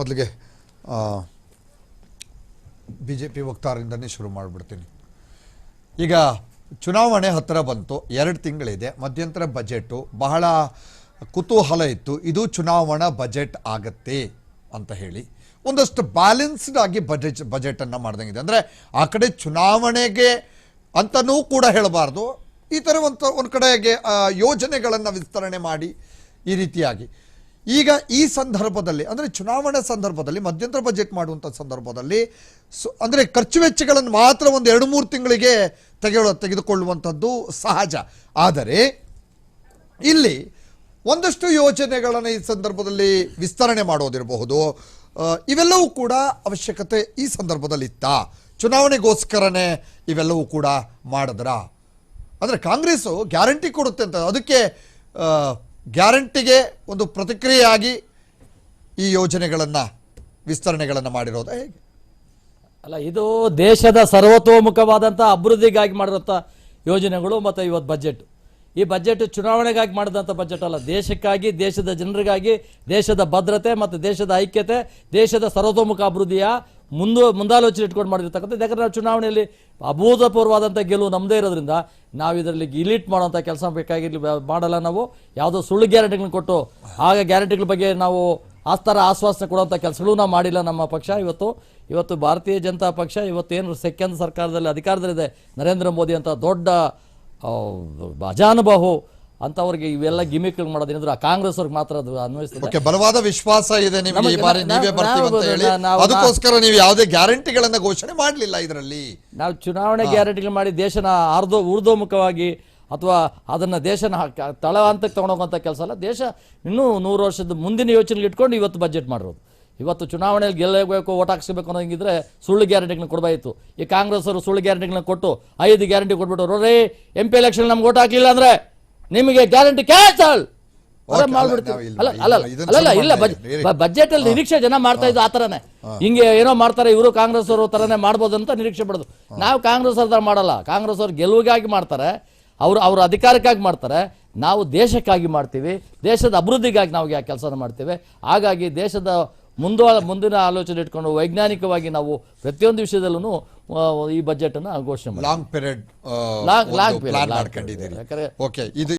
ಮೊದಲಿಗೆ ಬಿಜೆಪಿ ವಕ್ತಾರರಿಂದನೇ ಶುರು ಮಾಡಿಬಿಡ್ತೀನಿ. ಈಗ ಚುನಾವಣೆ ಹತ್ತಿರ ಬಂತು, 2 ತಿಂಗಳಿದೆ. ಮಧ್ಯಂತರ ಬಜೆಟು ಬಹಳ ಕುತೂಹಲ ಇತ್ತು, ಇದು ಚುನಾವಣಾ ಬಜೆಟ್ ಆಗತ್ತೆ ಅಂತ ಹೇಳಿ ಒಂದಷ್ಟು ಬ್ಯಾಲೆನ್ಸ್ಡ್ ಆಗಿ ಬಜೆಟನ್ನು ಮಾಡ್ದಂಗಿದೆ. ಅಂದರೆ ಆ ಕಡೆ ಚುನಾವಣೆಗೆ ಅಂತನೂ ಕೂಡ ಹೇಳಬಾರ್ದು, ಈ ಥರ ಒಂದು ಕಡೆಗೆ ಯೋಜನೆಗಳನ್ನು ವಿಸ್ತರಣೆ ಮಾಡಿ ಈ ರೀತಿಯಾಗಿ. ಈಗ ಈ ಸಂದರ್ಭದಲ್ಲಿ ಅಂದರೆ ಚುನಾವಣಾ ಸಂದರ್ಭದಲ್ಲಿ ಮಧ್ಯಂತರ ಬಜೆಟ್ ಮಾಡುವಂಥ ಸಂದರ್ಭದಲ್ಲಿ ಅಂದರೆ ಖರ್ಚು ವೆಚ್ಚಗಳನ್ನು ಮಾತ್ರ ಒಂದು 2-3 ತಿಂಗಳಿಗೆ ತೆಗೆದುಕೊಳ್ಳುವಂಥದ್ದು ಸಹಜ. ಆದರೆ ಇಲ್ಲಿ ಒಂದಷ್ಟು ಯೋಜನೆಗಳನ್ನು ಈ ಸಂದರ್ಭದಲ್ಲಿ ವಿಸ್ತರಣೆ ಮಾಡೋದಿರಬಹುದು, ಇವೆಲ್ಲವೂ ಕೂಡ ಅವಶ್ಯಕತೆ ಈ ಸಂದರ್ಭದಲ್ಲಿ ಇತ್ತಾ? ಚುನಾವಣೆಗೋಸ್ಕರನೇ ಇವೆಲ್ಲವೂ ಕೂಡ ಮಾಡಿದ್ರ? ಅಂದರೆ ಕಾಂಗ್ರೆಸ್ಸು ಗ್ಯಾರಂಟಿ ಕೊಡುತ್ತೆ ಅಂತ, ಅದಕ್ಕೆ ಗ್ಯಾರಂಟಿಗೆ ಒಂದು ಪ್ರತಿಕ್ರಿಯೆಯಾಗಿ ಈ ಯೋಜನೆಗಳನ್ನು ವಿಸ್ತರಣೆಗಳನ್ನು ಮಾಡಿರೋದು ಹೇಗೆ? ಅಲ್ಲ, ಇದು ದೇಶದ ಸರ್ವತೋಮುಖವಾದಂಥ ಅಭಿವೃದ್ಧಿಗಾಗಿ ಮಾಡಿರೋಂಥ ಯೋಜನೆಗಳು. ಮತ್ತು ಇವತ್ತು ಬಜೆಟ್, ಈ ಬಜೆಟ್ ಚುನಾವಣೆಗಾಗಿ ಮಾಡಿದಂಥ ಬಜೆಟ್ ಅಲ್ಲ, ದೇಶಕ್ಕಾಗಿ, ದೇಶದ ಜನರಿಗಾಗಿ, ದೇಶದ ಭದ್ರತೆ ಮತ್ತು ದೇಶದ ಐಕ್ಯತೆ, ದೇಶದ ಸರ್ವತೋಮುಖ ಅಭಿವೃದ್ಧಿಯ ಮುಂದಾಲೋಚನೆ ಇಟ್ಕೊಂಡು ಮಾಡಿರ್ತಕ್ಕಂಥದ್ದು. ಯಾಕಂದರೆ ನಾವು ಚುನಾವಣೆಯಲ್ಲಿ ಅಭೂತಪೂರ್ವವಾದಂಥ ಗೆಲುವು ನಮ್ಮದೇ ಇರೋದ್ರಿಂದ ನಾವು ಇದರಲ್ಲಿ ಗಿಲೀಟ್ ಮಾಡೋಂಥ ಕೆಲಸ ಬೇಕಾಗಿರಲಿ ಮಾಡಲ್ಲ. ನಾವು ಯಾವುದೋ ಸುಳ್ಳು ಗ್ಯಾರಂಟಿಗಳನ್ನ ಕೊಟ್ಟು ಆಗ ಗ್ಯಾರಂಟಿಗಳ ಬಗ್ಗೆ ನಾವು ಆಶ್ವಾಸನೆ ಕೊಡುವಂಥ ಕೆಲಸಗಳು ನಾವು ಮಾಡಿಲ್ಲ. ನಮ್ಮ ಪಕ್ಷ ಇವತ್ತು ಭಾರತೀಯ ಜನತಾ ಪಕ್ಷ ಇವತ್ತೇನು ಸೆಕೆಂಡ್ ಸರ್ಕಾರದಲ್ಲಿ ಅಧಿಕಾರದಲ್ಲಿದೆ, ನರೇಂದ್ರ ಮೋದಿ ಅಂತ ದೊಡ್ಡ ಅಜಾನುಭಾವು ಅಂತವ್ರಿಗೆ ಇವೆಲ್ಲ ಗಿಮಿಕ್ಗಳು ಮಾಡೋದೇನಿದ್ರು ಕಾಂಗ್ರೆಸ್ ಅವ್ರಿಗೆ ಮಾತ್ರ ಅದು ಅನ್ವಯಿಸ್ತದೆ. ಬಲವಾದ ವಿಶ್ವಾಸ ಇದೆ ನಿಮಗೆ, ಈ ಬಾರಿ ನೀವೇ ಬರ್ತೀವಿ ಅಂತ ಹೇಳಿ, ಅದಕ್ಕೋಸ್ಕರ ನೀವು ಯಾವುದೇ ಗ್ಯಾರಂಟಿಗಳನ್ನ ಘೋಷಣೆ ಮಾಡಲಿಲ್ಲ. ಇದರಲ್ಲಿ ನಾವು ಚುನಾವಣೆ ಗ್ಯಾರಂಟಿಗಳು ಮಾಡಿ ದೇಶನ ಊರ್ಧ್ವಮುಖವಾಗಿ ಅಥವಾ ಅದನ್ನು ದೇಶನ ತಳ ಹಂತಕ್ಕೆ ತಗೊಂಡೋಗುವಂಥ ಕೆಲಸ ಅಲ್ಲ. ದೇಶ ಇನ್ನೂ 100 ವರ್ಷದ ಮುಂದಿನ ಯೋಚನೆಗೆ ಇಟ್ಕೊಂಡು ಇವತ್ತು ಬಜೆಟ್ ಮಾಡಿರೋದು. ಇವತ್ತು ಚುನಾವಣೆಯಲ್ಲಿ ಗೆಲ್ಲಬೇಕು, ಓಟ್ ಹಾಕ್ಸ್ಬೇಕು ಅನ್ನೋಂಗಿದ್ರೆ ಸುಳ್ಳು ಗ್ಯಾರಂಟಿಗಳನ್ನ ಕೊಡಬಾಯಿತು. ಈ ಕಾಂಗ್ರೆಸ್ ಅವರು ಸುಳ್ಳು ಗ್ಯಾರಂಟಿಗಳನ್ನ ಕೊಟ್ಟು 5 ಗ್ಯಾರಂಟಿ ಕೊಟ್ಬಿಟ್ಟು, ರೇ MP ಎಲೆಕ್ಷನ್ ನಮ್ಗೆ ಓಟ್ ಹಾಕಲಿಲ್ಲ ಅಂದ್ರೆ ನಿಮಗೆ ಗ್ಯಾರಂಟಿ ಕ್ಯಾನ್ಸಲ್ ಮಾಡ್ಬಿಡ್ತೀವಿ. ಅಲ್ಲ ಇಲ್ಲ, ಬಜೆಟ್ ಅಲ್ಲಿ ನಿರೀಕ್ಷೆ ಜನ ಮಾಡ್ತಾ ಇದ್ದು ಆ ಥರನೇ, ಹಿಂಗೆ ಏನೋ ಮಾಡ್ತಾರೆ ಇವರು ಕಾಂಗ್ರೆಸ್ ಅವರು ಥರನೇ ಮಾಡ್ಬೋದು ಅಂತ ನಿರೀಕ್ಷೆ ಪಡೋದು. ನಾವು ಕಾಂಗ್ರೆಸ್ ಅವ್ರ ಮಾಡಲ್ಲ. ಕಾಂಗ್ರೆಸ್ ಅವ್ರು ಗೆಲುವಿಗಾಗಿ ಮಾಡ್ತಾರೆ, ಅವ್ರ ಅಧಿಕಾರಕ್ಕಾಗಿ ಮಾಡ್ತಾರೆ. ನಾವು ದೇಶಕ್ಕಾಗಿ ಮಾಡ್ತೀವಿ, ದೇಶದ ಅಭಿವೃದ್ಧಿಗಾಗಿ ನಾವು ಕೆಲಸ ಮಾಡ್ತೇವೆ. ಹಾಗಾಗಿ ದೇಶದ ಮುಂದಿನ ಆಲೋಚನೆ ಇಟ್ಕೊಂಡು ವೈಜ್ಞಾನಿಕವಾಗಿ ನಾವು ಪ್ರತಿಯೊಂದು ವಿಷಯದಲ್ಲೂ ಈ ಬಜೆಟ್ ಅನ್ನು ಘೋಷಣೆ ಮಾಡಿ ಲಾಂಗ್ ಪೀರಿಯಡ್ ಮಾಡ್ಕೊಂಡಿದ್ದೀರಿ. ಓಕೆ, ಇದು